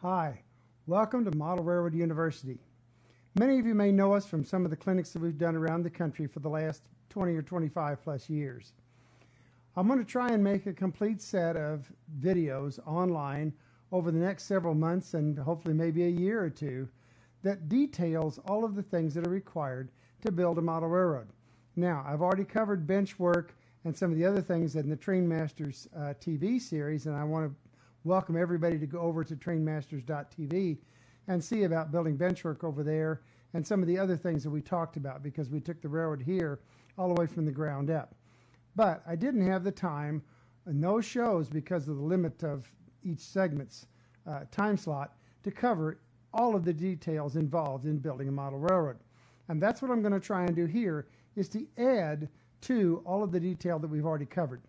Hi, welcome to Model Railroad University. Many of you may know us from some of the clinics that we've done around the country for the last 20 or 25 plus years. I'm going to try and make a complete set of videos online over the next several months and hopefully maybe a year or two that details all of the things that are required to build a model railroad. Now, I've already covered bench work and some of the other things in the Trainmasters TV series, and I want to welcome everybody to go over to trainmasters.tv and see about building bench work over there and some of the other things that we talked about, because we took the railroad here all the way from the ground up. But I didn't have the time in those shows, because of the limit of each segment's time slot, to cover all of the details involved in building a model railroad. And that's what I'm going to try and do here, is to add to all of the detail that we've already covered.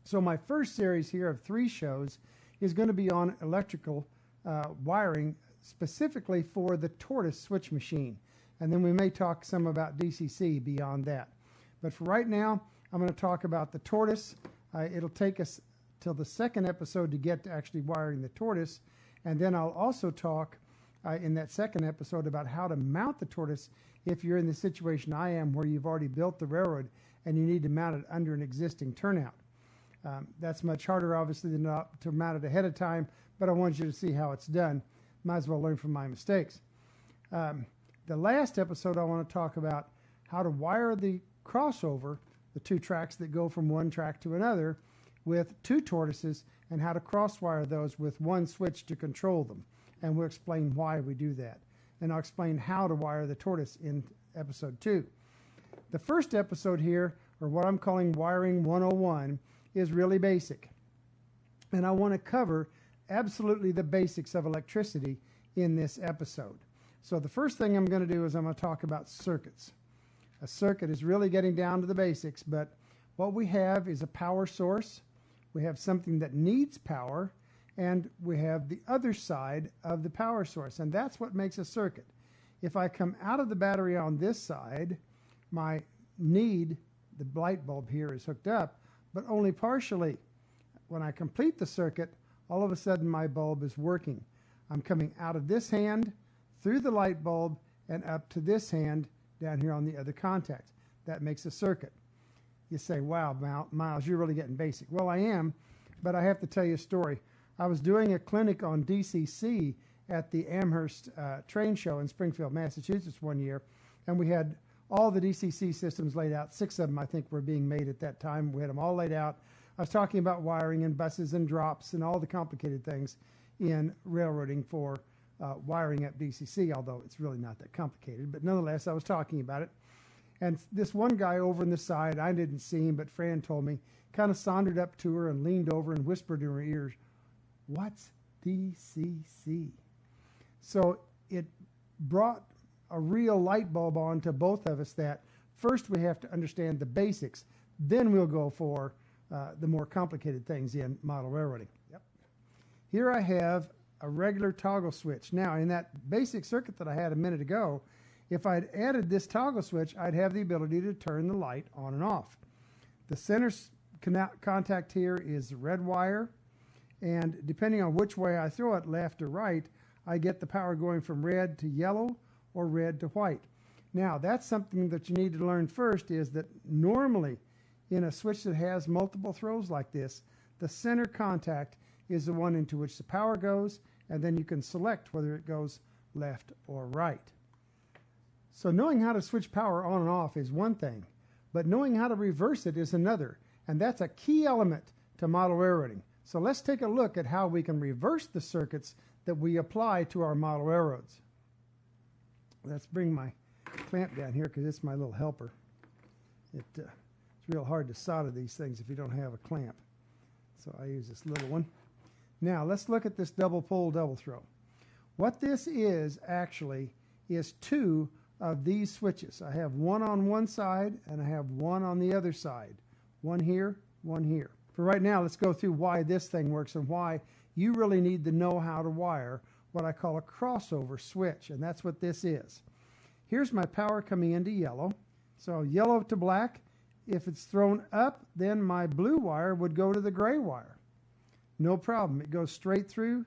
So my first series here of 3 shows is going to be on electrical wiring, specifically for the Tortoise switch machine. And then we may talk some about DCC beyond that. But for right now, I'm going to talk about the Tortoise. It'll take us till the second episode to get to actually wiring the Tortoise. And then I'll also talk in that second episode about how to mount the Tortoise if you're in the situation I am, where you've already built the railroad and you need to mount it under an existing turnout. That's much harder, obviously, than to mount it ahead of time, but I want you to see how it's done. Might as well learn from my mistakes. The last episode, I want to talk about how to wire the crossover, the 2 tracks that go from one track to another, with 2 tortoises, and how to crosswire those with 1 switch to control them. And we'll explain why we do that. And I'll explain how to wire the Tortoise in episode 2. The first episode here, or what I'm calling Wiring 101, is really basic. And I want to cover absolutely the basics of electricity in this episode. So the first thing I'm going to do is I'm going to talk about circuits. A circuit is really getting down to the basics, but what we have is a power source. We have something that needs power, and we have the other side of the power source, and that's what makes a circuit. If I come out of the battery on this side, my need, the light bulb here, is hooked up, but only partially. When I complete the circuit, all of a sudden my bulb is working. I'm coming out of this hand, through the light bulb, and up to this hand down here on the other contact. That makes a circuit. You say, wow, Miles, you're really getting basic. Well, I am, but I have to tell you a story. I was doing a clinic on DCC at the Amherst train show in Springfield, Massachusetts one year, and we had all the DCC systems laid out. 6 of them, I think, were being made at that time. We had them all laid out. I was talking about wiring and buses and drops and all the complicated things in railroading for wiring up DCC, although it's really not that complicated. But nonetheless, I was talking about it. And this one guy over on the side, I didn't see him, but Fran told me, kind of sauntered up to her and leaned over and whispered in her ears, "What's DCC?" So it brought a real light bulb on to both of us that first we have to understand the basics, then we'll go for the more complicated things in model railroading. Yep. Here I have a regular toggle switch. Now, in that basic circuit that I had a minute ago, if I'd added this toggle switch, I'd have the ability to turn the light on and off. The center contact here is the red wire, and depending on which way I throw it, left or right, I get the power going from red to yellow or red to white. Now, that's something that you need to learn first, is that normally in a switch that has multiple throws like this, the center contact is the one into which the power goes, and then you can select whether it goes left or right. So knowing how to switch power on and off is one thing, but knowing how to reverse it is another, and that's a key element to model railroading. So let's take a look at how we can reverse the circuits that we apply to our model railroads. Let's bring my clamp down here, because it's my little helper. It's real hard to solder these things if you don't have a clamp. So I use this little one. Now let's look at this double pull, double throw. What this is actually is 2 of these switches. I have one on one side and I have one on the other side. One here, one here. For right now, let's go through why this thing works and why you really need to know how to wire what I call a crossover switch, and that's what this is. Here's my power coming into yellow. So yellow to black. If it's thrown up, then my blue wire would go to the gray wire. No problem. It goes straight through,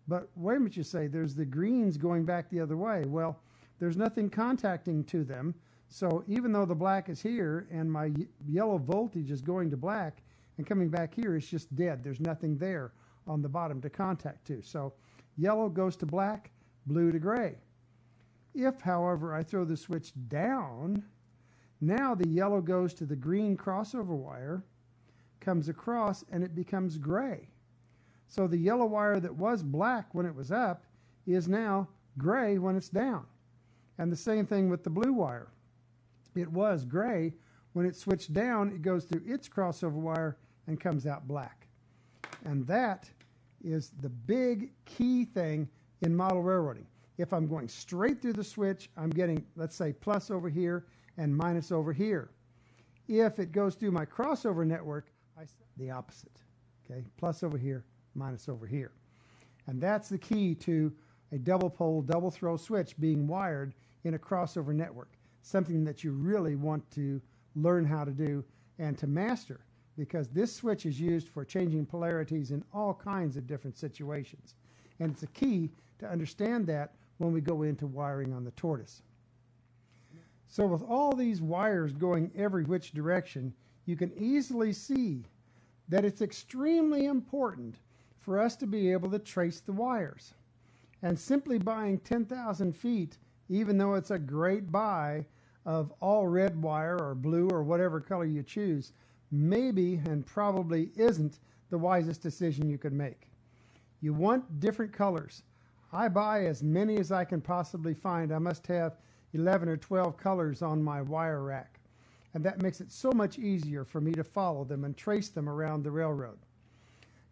But wait a minute, you say, there's the greens going back the other way. Well, there's nothing contacting to them. So even though the black is here and my yellow voltage is going to black and coming back here, it's just dead. There's nothing there on the bottom to contact to. So yellow goes to black, blue to gray. If, however, I throw the switch down, now the yellow goes to the green crossover wire, comes across, and it becomes gray. So the yellow wire that was black when it was up is now gray when it's down. And the same thing with the blue wire. It was gray. When it switched down, it goes through its crossover wire and comes out black. And that is the big key thing in model railroading. If I'm going straight through the switch, I'm getting, let's say, plus over here and minus over here. If it goes through my crossover network, I set the opposite. Okay, plus over here, minus over here. And that's the key to a double pole, double throw switch being wired in a crossover network. Something that you really want to learn how to do and to master, because this switch is used for changing polarities in all kinds of different situations. And it's a key to understand that when we go into wiring on the tortoise. So with all these wires going every which direction, you can easily see that it's extremely important for us to be able to trace the wires. And simply buying 10,000 feet, even though it's a great buy of all red wire or blue or whatever color you choose, maybe and probably isn't the wisest decision you could make. You want different colors. I buy as many as I can possibly find. I must have 11 or 12 colors on my wire rack. And that makes it so much easier for me to follow them and trace them around the railroad.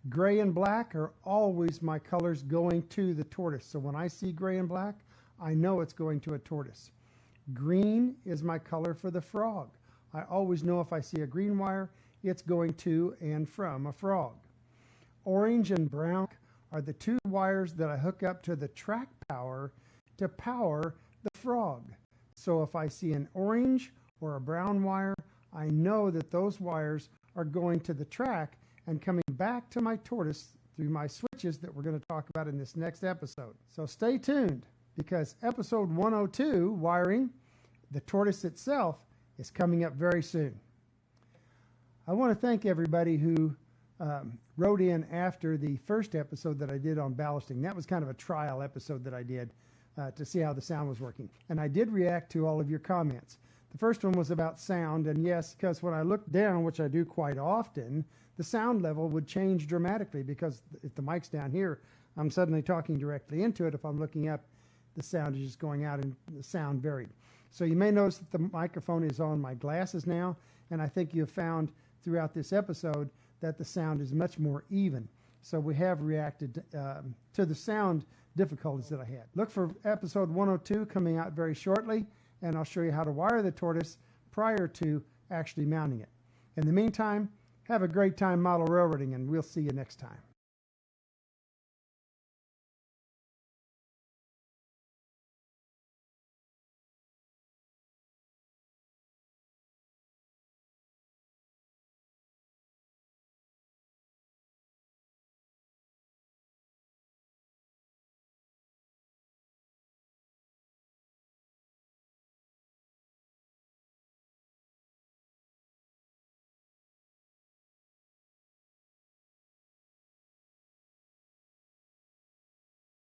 Gray and black are always my colors going to the tortoise. So when I see gray and black, I know it's going to a tortoise. Green is my color for the frog. I always know if I see a green wire, it's going to and from a frog. Orange and brown are the two wires that I hook up to the track power to power the frog. So if I see an orange or a brown wire, I know that those wires are going to the track and coming back to my tortoise through my switches that we're going to talk about in this next episode. So stay tuned, because episode 102, wiring the tortoise itself, is coming up very soon. I want to thank everybody who wrote in after the first episode that I did on ballasting. That was kind of a trial episode that I did to see how the sound was working. And I did react to all of your comments. The first one was about sound, and yes, because when I look down, which I do quite often, the sound level would change dramatically, because if the mic's down here, I'm suddenly talking directly into it. If I'm looking up, the sound is just going out and the sound varied. So you may notice that the microphone is on my glasses now, and I think you've found throughout this episode that the sound is much more even. So we have reacted to the sound difficulties that I had. Look for episode 102 coming out very shortly, and I'll show you how to wire the tortoise prior to actually mounting it. In the meantime, have a great time model railroading, and we'll see you next time.